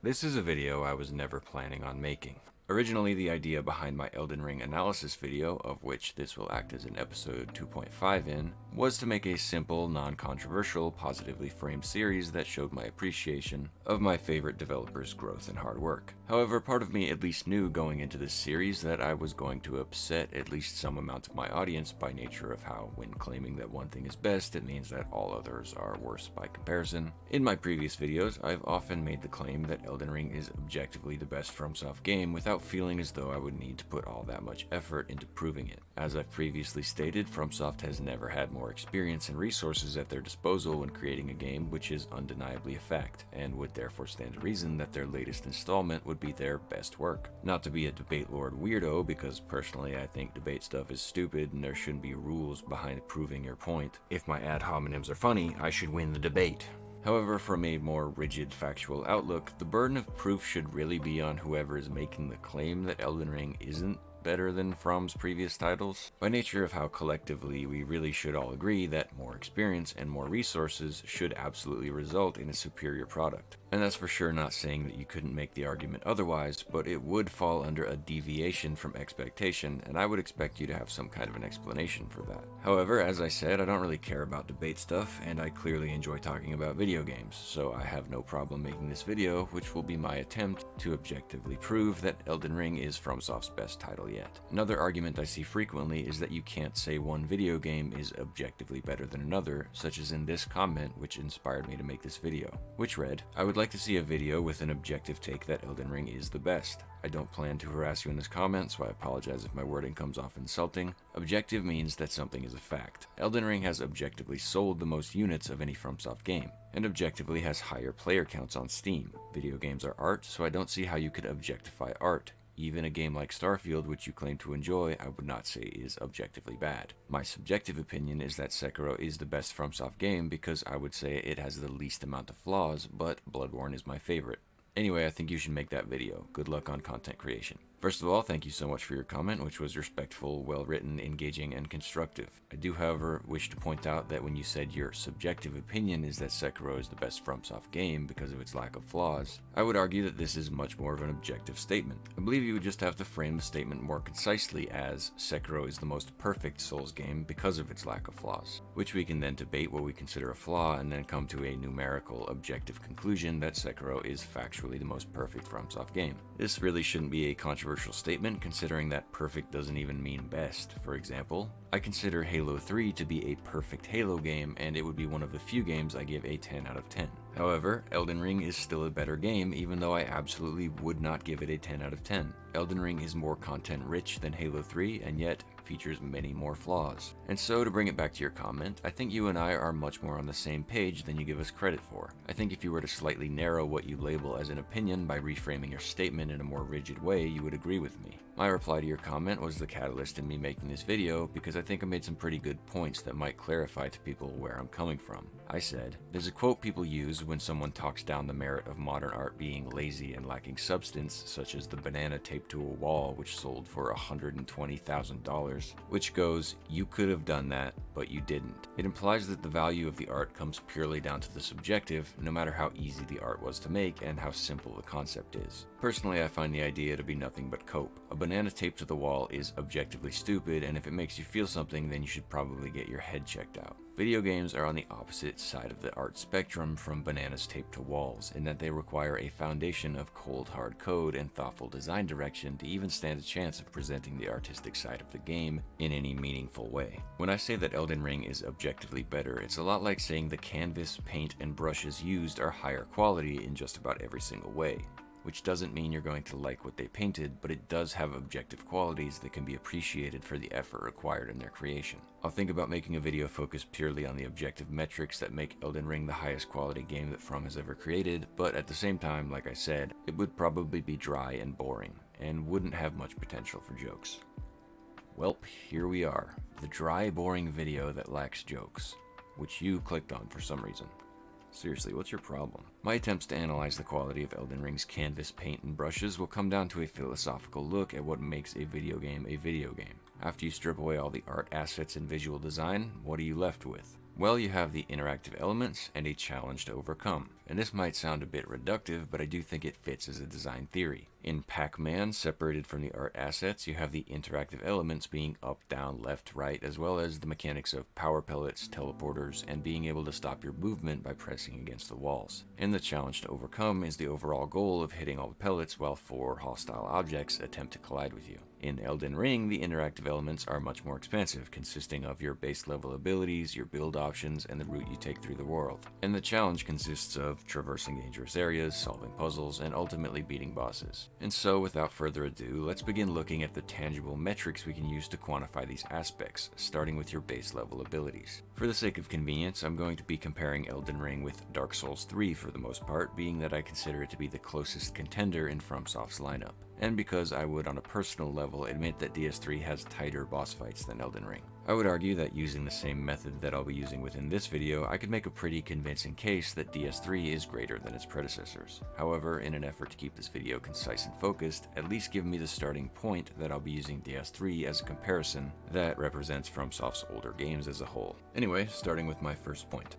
This is a video I was never planning on making. Originally, the idea behind my Elden Ring analysis video, of which this will act as an episode 2.5 in, was to make a simple, non-controversial, positively framed series that showed my appreciation of my favorite developers' growth and hard work. However, part of me at least knew going into this series that I was going to upset at least some amount of my audience by nature of how, when claiming that one thing is best, it means that all others are worse by comparison. In my previous videos, I've often made the claim that Elden Ring is objectively the best Fromsoft game without feeling as though I would need to put all that much effort into proving it. As I've previously stated, Fromsoft has never had more experience and resources at their disposal when creating a game, which is undeniably a fact, and would therefore stand to reason that their latest installment would be their best work. Not to be a debate lord weirdo, because personally I think debate stuff is stupid and there shouldn't be rules behind proving your point. If my ad hominems are funny, I should win the debate. However, from a more rigid factual outlook, the burden of proof should really be on whoever is making the claim that Elden Ring isn't better than From's previous titles, by nature of how collectively we really should all agree that more experience and more resources should absolutely result in a superior product. And that's for sure not saying that you couldn't make the argument otherwise, but it would fall under a deviation from expectation, and I would expect you to have some kind of an explanation for that. However, as I said, I don't really care about debate stuff, and I clearly enjoy talking about video games, so I have no problem making this video, which will be my attempt to objectively prove that Elden Ring is FromSoft's best title yet. Another argument I see frequently is that you can't say one video game is objectively better than another, such as in this comment which inspired me to make this video, which read, "I would like to see a video with an objective take that Elden Ring is the best. I don't plan to harass you in this comment, so I apologize if my wording comes off insulting. Objective means that something is a fact. Elden Ring has objectively sold the most units of any FromSoft game, and objectively has higher player counts on Steam. Video games are art, so I don't see how you could objectify art. Even a game like Starfield, which you claim to enjoy, I would not say is objectively bad. My subjective opinion is that Sekiro is the best FromSoft game because I would say it has the least amount of flaws, but Bloodborne is my favorite. Anyway, I think you should make that video. Good luck on content creation." First of all, thank you so much for your comment, which was respectful, well-written, engaging, and constructive. I do, however, wish to point out that when you said your subjective opinion is that Sekiro is the best FromSoft game because of its lack of flaws, I would argue that this is much more of an objective statement. I believe you would just have to frame the statement more concisely as Sekiro is the most perfect Souls game because of its lack of flaws, which we can then debate what we consider a flaw and then come to a numerical, objective conclusion that Sekiro is factually the most perfect FromSoft game. This really shouldn't be a controversial statement, considering that perfect doesn't even mean best. For example, I consider Halo 3 to be a perfect Halo game, and it would be one of the few games I give a 10 out of 10. However, Elden Ring is still a better game, even though I absolutely would not give it a 10 out of 10. Elden Ring is more content-rich than Halo 3, and yet features many more flaws. And so, to bring it back to your comment, I think you and I are much more on the same page than you give us credit for. I think if you were to slightly narrow what you label as an opinion by reframing your statement in a more rigid way, you would agree with me. My reply to your comment was the catalyst in me making this video because I think I made some pretty good points that might clarify to people where I'm coming from. I said, "There's a quote people use when someone talks down the merit of modern art being lazy and lacking substance, such as the banana taped to a wall which sold for $120,000, which goes, 'You could have done that, but you didn't.' It implies that the value of the art comes purely down to the subjective, no matter how easy the art was to make and how simple the concept is. Personally, I find the idea to be nothing but cope. A banana taped to the wall is objectively stupid, and if it makes you feel something, then you should probably get your head checked out. Video games are on the opposite side of the art spectrum from bananas taped to walls, in that they require a foundation of cold hard code and thoughtful design direction to even stand a chance of presenting the artistic side of the game in any meaningful way. When I say that Elden Ring is objectively better, it's a lot like saying the canvas, paint, and brushes used are higher quality in just about every single way. Which doesn't mean you're going to like what they painted, but it does have objective qualities that can be appreciated for the effort required in their creation. I'll think about making a video focused purely on the objective metrics that make Elden Ring the highest quality game that From has ever created, but at the same time, like I said, it would probably be dry and boring, and wouldn't have much potential for jokes. Welp, here we are, the dry, boring video that lacks jokes, which you clicked on for some reason. Seriously, what's your problem? My attempts to analyze the quality of Elden Ring's canvas, paint, and brushes will come down to a philosophical look at what makes a video game a video game. After you strip away all the art assets and visual design, what are you left with? Well, you have the interactive elements and a challenge to overcome. and this might sound a bit reductive, but I do think it fits as a design theory. In Pac-Man, separated from the art assets, you have the interactive elements being up, down, left, right, as well as the mechanics of power pellets, teleporters, and being able to stop your movement by pressing against the walls. And the challenge to overcome is the overall goal of hitting all the pellets while 4 hostile objects attempt to collide with you. In Elden Ring, the interactive elements are much more expansive, consisting of your base level abilities, your build options, and the route you take through the world. And the challenge consists of traversing dangerous areas, solving puzzles, and ultimately beating bosses. And so, without further ado, let's begin looking at the tangible metrics we can use to quantify these aspects, starting with your base level abilities. For the sake of convenience, I'm going to be comparing Elden Ring with Dark Souls 3 for the most part, being that I consider it to be the closest contender in Fromsoft's lineup. And because I would on a personal level admit that DS3 has tighter boss fights than Elden Ring. I would argue that using the same method that I'll be using within this video, I could make a pretty convincing case that DS3 is greater than its predecessors. However, in an effort to keep this video concise and focused, at least give me the starting point that I'll be using DS3 as a comparison that represents FromSoft's older games as a whole. Anyway, starting with my first point.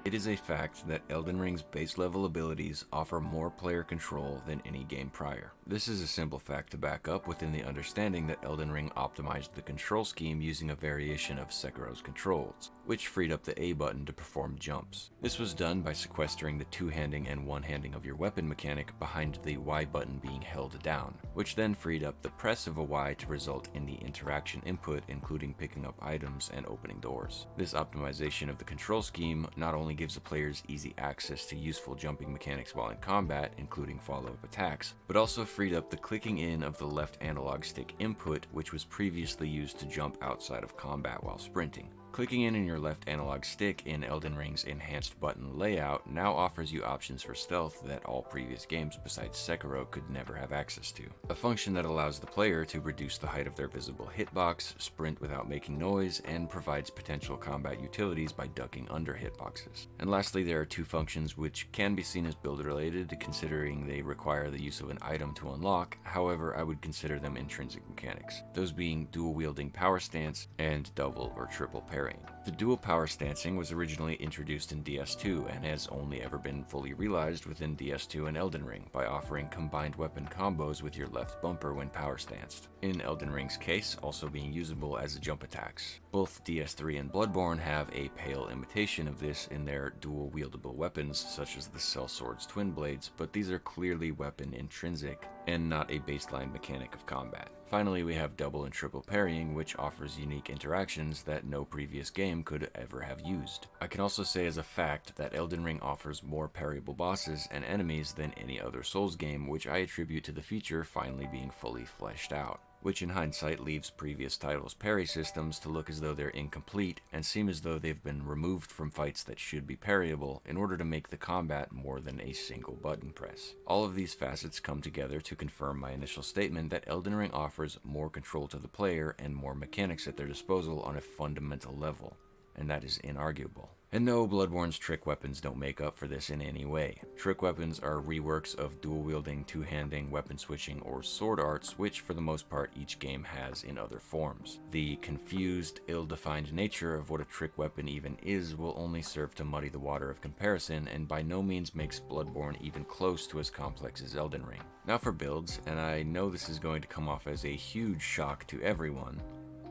It is a fact that Elden Ring's base level abilities offer more player control than any game prior. This is a simple fact to back up within the understanding that Elden Ring optimized the control scheme using a variation of Sekiro's controls, which freed up the A button to perform jumps. This was done by sequestering the two-handing and one-handing of your weapon mechanic behind the Y button being held down, which then freed up the press of a Y to result in the interaction input, including picking up items and opening doors. This optimization of the control scheme not only gives the players easy access to useful jumping mechanics while in combat, including follow-up attacks, but also freed up the clicking in of the left analog stick input, which was previously used to jump outside of combat while sprinting. Clicking in your left analog stick in Elden Ring's enhanced button layout now offers you options for stealth that all previous games besides Sekiro could never have access to. A function that allows the player to reduce the height of their visible hitbox, sprint without making noise, and provides potential combat utilities by ducking under hitboxes. And lastly, there are 2 functions which can be seen as build related, considering they require the use of an item to unlock. However, I would consider them intrinsic mechanics, those being dual wielding power stance and double or triple parry. The dual power stancing was originally introduced in DS2 and has only ever been fully realized within DS2 and Elden Ring by offering combined weapon combos with your left bumper when power stanced. In Elden Ring's case, also being usable as jump attacks. Both DS3 and Bloodborne have a pale imitation of this in their dual wieldable weapons such as the Sellsword's twin blades, but these are clearly weapon intrinsic and not a baseline mechanic of combat. Finally, we have double and triple parrying, which offers unique interactions that no previous game could ever have used. I can also say as a fact that Elden Ring offers more parryable bosses and enemies than any other Souls game, which I attribute to the feature finally being fully fleshed out, which in hindsight leaves previous titles' parry systems to look as though they're incomplete and seem as though they've been removed from fights that should be parryable in order to make the combat more than a single button press. All of these facets come together to confirm my initial statement that Elden Ring offers more control to the player and more mechanics at their disposal on a fundamental level, and that is inarguable. And no, Bloodborne's trick weapons don't make up for this in any way. Trick weapons are reworks of dual-wielding, two-handing, weapon switching, or sword arts, which for the most part each game has in other forms. The confused, ill-defined nature of what a trick weapon even is will only serve to muddy the water of comparison, and by no means makes Bloodborne even close to as complex as Elden Ring. Now for builds, and I know this is going to come off as a huge shock to everyone,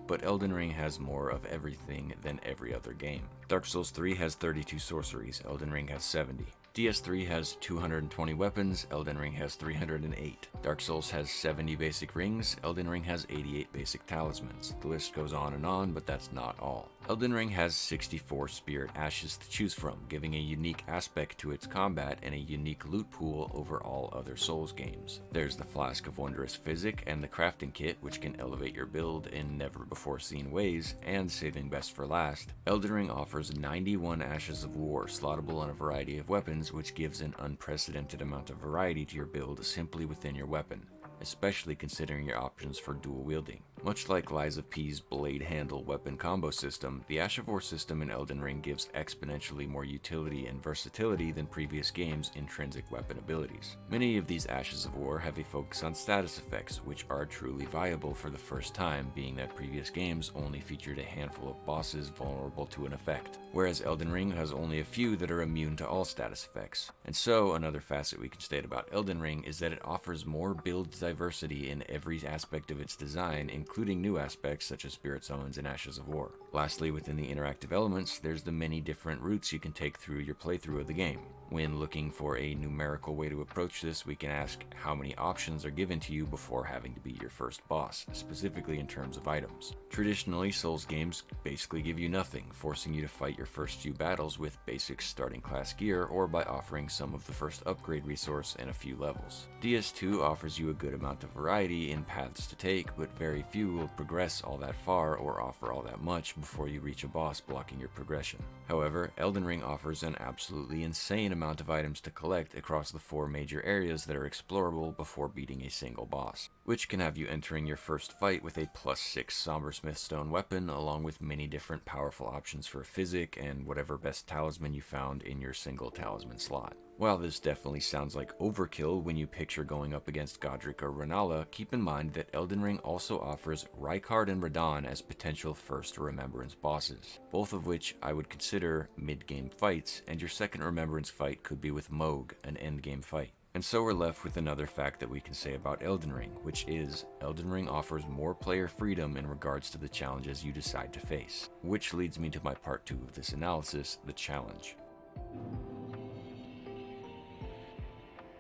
but Elden Ring has more of everything than every other game. Dark Souls 3 has 32 sorceries, Elden Ring has 70. DS3 has 220 weapons, Elden Ring has 308. Dark Souls has 70 basic rings, Elden Ring has 88 basic talismans. The list goes on, but that's not all. Elden Ring has 64 spirit ashes to choose from, giving a unique aspect to its combat and a unique loot pool over all other Souls games. There's the Flask of Wondrous Physic and the Crafting Kit, which can elevate your build in never-before-seen ways, and saving best for last, Elden Ring offers 91 Ashes of War, slottable on a variety of weapons, which gives an unprecedented amount of variety to your build simply within your weapon, especially considering your options for dual wielding. Much like Liza P's blade handle weapon combo system, the Ash of War system in Elden Ring gives exponentially more utility and versatility than previous games' intrinsic weapon abilities. Many of these Ashes of War have a focus on status effects, which are truly viable for the first time, being that previous games only featured a handful of bosses vulnerable to an effect, whereas Elden Ring has only a few that are immune to all status effects. And so, another facet we can state about Elden Ring is that it offers more build diversity in every aspect of its design, including new aspects such as Spirit Summons and Ashes of War. Lastly, within the interactive elements, there's the many different routes you can take through your playthrough of the game. When looking for a numerical way to approach this, we can ask how many options are given to you before having to beat your first boss, specifically in terms of items. Traditionally, Souls games basically give you nothing, forcing you to fight your first few battles with basic starting class gear or by offering some of the first upgrade resource and a few levels. DS2 offers you a good amount of variety in paths to take, but very few will progress all that far or offer all that much before you reach a boss blocking your progression. However, Elden Ring offers an absolutely insane amount of items to collect across the 4 major areas that are explorable before beating a single boss, which can have you entering your first fight with a +6 Somber Smithstone weapon, along with many different powerful options for physic and whatever best talisman you found in your single talisman slot. While this definitely sounds like overkill when you picture going up against Godric or Renala, keep in mind that Elden Ring also offers Rykard and Radahn as potential first Remembrance bosses, both of which I would consider mid-game fights, and your second Remembrance fight could be with Mohg, an end-game fight. And so we're left with another fact that we can say about Elden Ring, which is Elden Ring offers more player freedom in regards to the challenges you decide to face. Which leads me to my part 2 of this analysis, the challenge.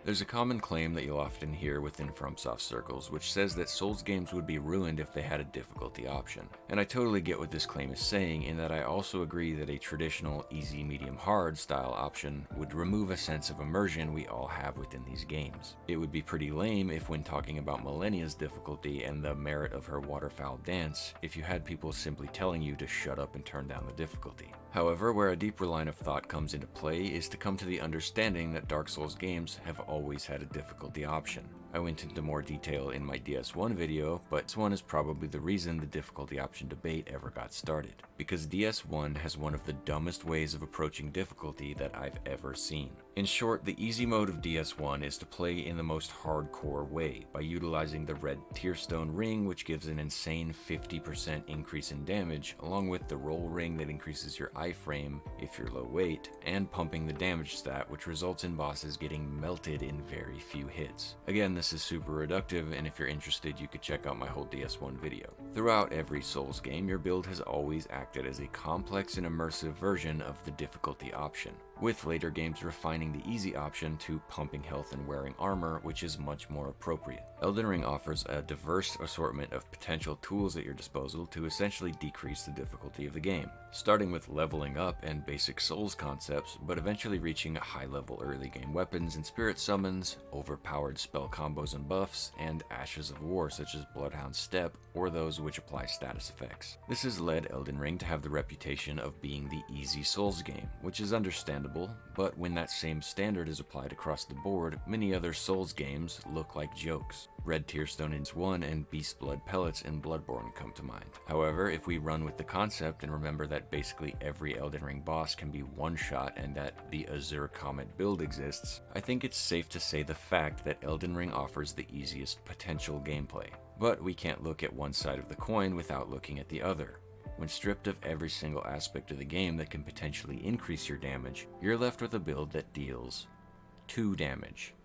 There's a common claim that you'll often hear within Fromsoft circles, which says that Souls games would be ruined if they had a difficulty option. And I totally get what this claim is saying, in that I also agree that a traditional easy, medium, hard style option would remove a sense of immersion we all have within these games. It would be pretty lame if, when talking about Millennia's difficulty and the merit of her waterfowl dance, if you had people simply telling you to shut up and turn down the difficulty. However, where a deeper line of thought comes into play is to come to the understanding that Dark Souls games have always had a difficulty option. I went into more detail in my DS1 video, but this one is probably the reason the difficulty option debate ever got started, because DS1 has one of the dumbest ways of approaching difficulty that I've ever seen. In short, the easy mode of DS1 is to play in the most hardcore way, by utilizing the red Tearstone ring, which gives an insane 50% increase in damage, along with the roll ring that increases your iframe if you're low weight, and pumping the damage stat, which results in bosses getting melted in very few hits. Again, this is super reductive, and if you're interested, you could check out my whole DS1 video. Throughout every Souls game, your build has always acted as a complex and immersive version of the difficulty option, with later games refining the easy option to pumping health and wearing armor, which is much more appropriate. Elden Ring offers a diverse assortment of potential tools at your disposal to essentially decrease the difficulty of the game, starting with leveling up and basic Souls concepts, but eventually reaching high-level early game weapons and spirit summons, overpowered spell combos and buffs, and Ashes of War such as Bloodhound Step, or those which apply status effects. This has led Elden Ring to have the reputation of being the easy Souls game, which is understandable, but when that same standard is applied across the board, many other Souls games look like jokes. Red Tearstone in 1 and Beast Blood Pellets in Bloodborne come to mind. However, if we run with the concept and remember that basically every Elden Ring boss can be one-shot and that the Azure Comet build exists, I think it's safe to say the fact that Elden Ring offers the easiest potential gameplay. But we can't look at one side of the coin without looking at the other. When stripped of every single aspect of the game that can potentially increase your damage, you're left with a build that deals 2 damage,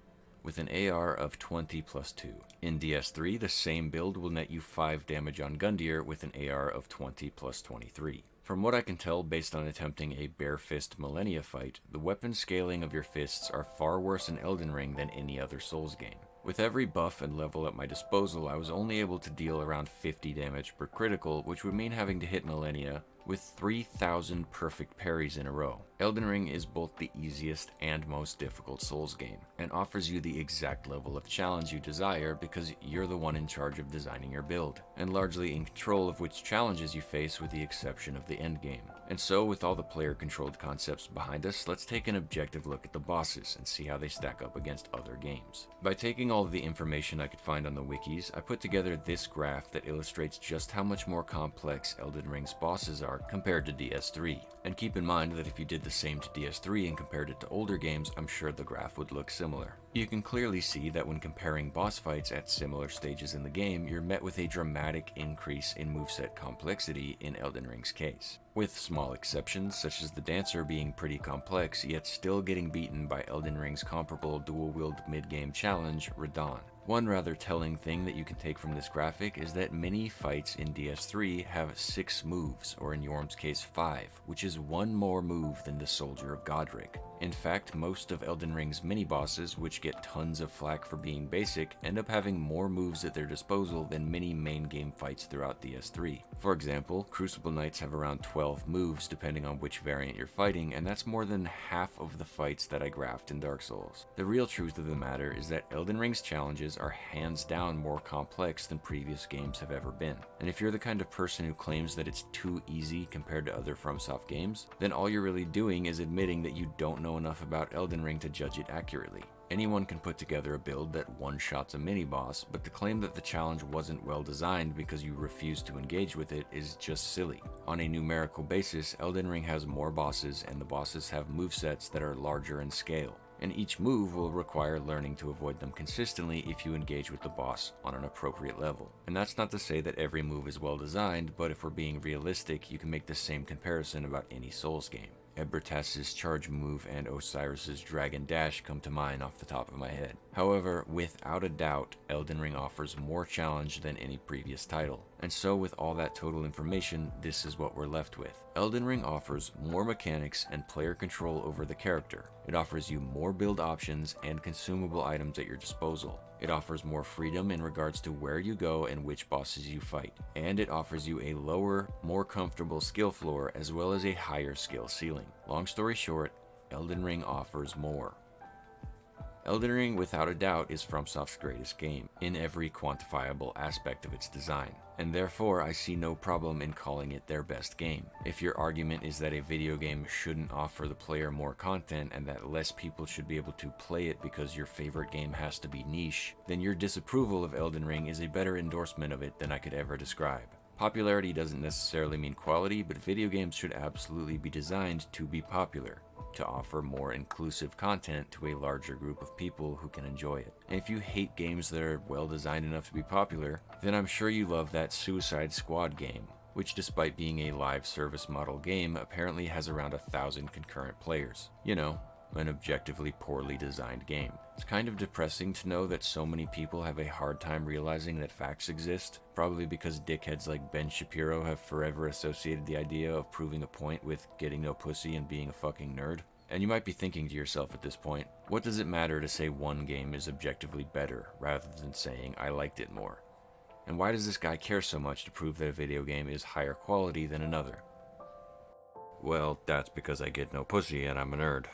with an AR of 20 plus 2. In DS3, the same build will net you 5 damage on Gundyr with an AR of 20 plus 23. From what I can tell based on attempting a bare fist Millennia fight, the weapon scaling of your fists are far worse in Elden Ring than any other Souls game. With every buff and level at my disposal, I was only able to deal around 50 damage per critical, which would mean having to hit Millennia with 3,000 perfect parries in a row. Elden Ring is both the easiest and most difficult Souls game, and offers you the exact level of challenge you desire because you're the one in charge of designing your build, and largely in control of which challenges you face with the exception of the endgame. And so, with all the player-controlled concepts behind us, let's take an objective look at the bosses and see how they stack up against other games. By taking all of the information I could find on the wikis, I put together this graph that illustrates just how much more complex Elden Ring's bosses are compared to DS3. And keep in mind that if you did the same to DS3 and compared it to older games, I'm sure the graph would look similar. You can clearly see that when comparing boss fights at similar stages in the game, you're met with a dramatic increase in moveset complexity in Elden Ring's case, with small exceptions such as the dancer being pretty complex yet still getting beaten by Elden Ring's comparable dual-wield mid-game challenge, Radahn. One rather telling thing that you can take from this graphic is that many fights in DS3 have 6 moves, or in Yorm's case 5, which is one more move than the Soldier of Godric. In fact, most of Elden Ring's mini-bosses, which get tons of flack for being basic, end up having more moves at their disposal than many main game fights throughout DS3. For example, Crucible Knights have around 12 moves depending on which variant you're fighting, and that's more than half of the fights that I graphed in Dark Souls. The real truth of the matter is that Elden Ring's challenges are hands down more complex than previous games have ever been. And if you're the kind of person who claims that it's too easy compared to other Fromsoft games, then all you're really doing is admitting that you don't know enough about Elden Ring to judge it accurately. Anyone can put together a build that one-shots a mini-boss, but to claim that the challenge wasn't well designed because you refuse to engage with it is just silly. On a numerical basis, Elden Ring has more bosses, and the bosses have movesets that are larger in scale, and each move will require learning to avoid them consistently if you engage with the boss on an appropriate level. And that's not to say that every move is well designed, but if we're being realistic, you can make the same comparison about any Souls game. Ebertas's charge move and Osiris's dragon dash come to mind off the top of my head. However, without a doubt, Elden Ring offers more challenge than any previous title. And so with all that total information, this is what we're left with. Elden Ring offers more mechanics and player control over the character. It offers you more build options and consumable items at your disposal. It offers more freedom in regards to where you go and which bosses you fight. And it offers you a lower, more comfortable skill floor as well as a higher skill ceiling. Long story short, Elden Ring offers more. Elden Ring, without a doubt, is FromSoft's greatest game, in every quantifiable aspect of its design, and therefore I see no problem in calling it their best game. If your argument is that a video game shouldn't offer the player more content and that less people should be able to play it because your favorite game has to be niche, then your disapproval of Elden Ring is a better endorsement of it than I could ever describe. Popularity doesn't necessarily mean quality, but video games should absolutely be designed to be popular, to offer more inclusive content to a larger group of people who can enjoy it. And if you hate games that are well designed enough to be popular, then I'm sure you love that Suicide Squad game, which despite being a live service model game, apparently has around 1,000 concurrent players. You know, an objectively poorly designed game. It's kind of depressing to know that so many people have a hard time realizing that facts exist, probably because dickheads like Ben Shapiro have forever associated the idea of proving a point with getting no pussy and being a fucking nerd. And you might be thinking to yourself at this point, what does it matter to say one game is objectively better rather than saying I liked it more? And why does this guy care so much to prove that a video game is higher quality than another? Well, that's because I get no pussy and I'm a nerd.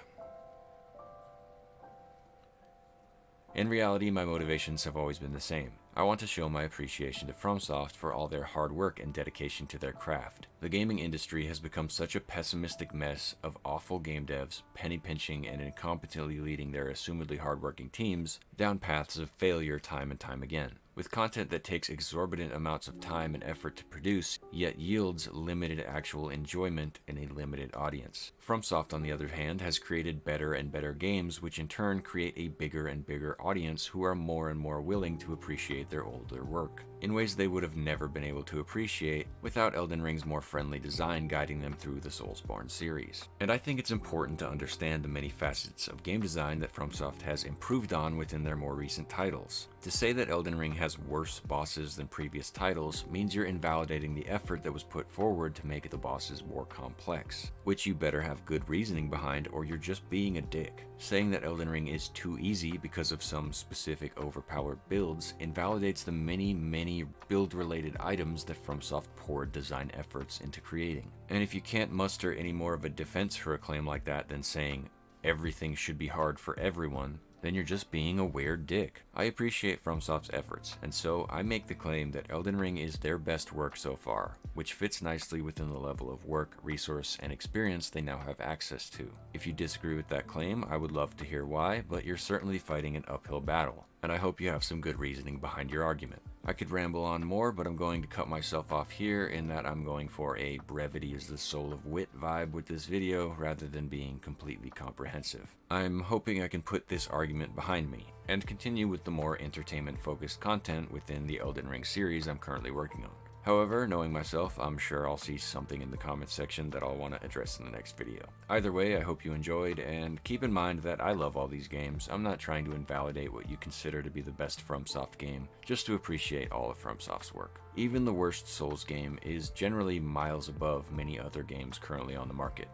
In reality, my motivations have always been the same. I want to show my appreciation to Fromsoft for all their hard work and dedication to their craft. The gaming industry has become such a pessimistic mess of awful game devs, penny pinching, and incompetently leading their assumedly hardworking teams down paths of failure time and time again. With content that takes exorbitant amounts of time and effort to produce, yet yields limited actual enjoyment in a limited audience. Fromsoft, on the other hand, has created better and better games, which in turn create a bigger and bigger audience who are more and more willing to appreciate their older work, in ways they would have never been able to appreciate without Elden Ring's more friendly design guiding them through the Soulsborne series. And I think it's important to understand the many facets of game design that Fromsoft has improved on within their more recent titles. To say that Elden Ring has worse bosses than previous titles means you're invalidating the effort that was put forward to make the bosses more complex, which you better have good reasoning behind or you're just being a dick. Saying that Elden Ring is too easy because of some specific overpowered builds invalidates the many many build-related items that Fromsoft poured design efforts into creating. And if you can't muster any more of a defense for a claim like that than saying everything should be hard for everyone, then you're just being a weird dick. I appreciate FromSoft's efforts, and so I make the claim that Elden Ring is their best work so far, which fits nicely within the level of work, resource, and experience they now have access to. If you disagree with that claim, I would love to hear why, but you're certainly fighting an uphill battle, and I hope you have some good reasoning behind your argument. I could ramble on more, but I'm going to cut myself off here in that I'm going for a brevity is the soul of wit vibe with this video rather than being completely comprehensive. I'm hoping I can put this argument behind me and continue with the more entertainment-focused content within the Elden Ring series I'm currently working on. However, knowing myself, I'm sure I'll see something in the comments section that I'll want to address in the next video. Either way, I hope you enjoyed, and keep in mind that I love all these games. I'm not trying to invalidate what you consider to be the best FromSoft game, just to appreciate all of FromSoft's work. Even the worst Souls game is generally miles above many other games currently on the market.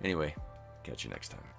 Anyway, catch you next time.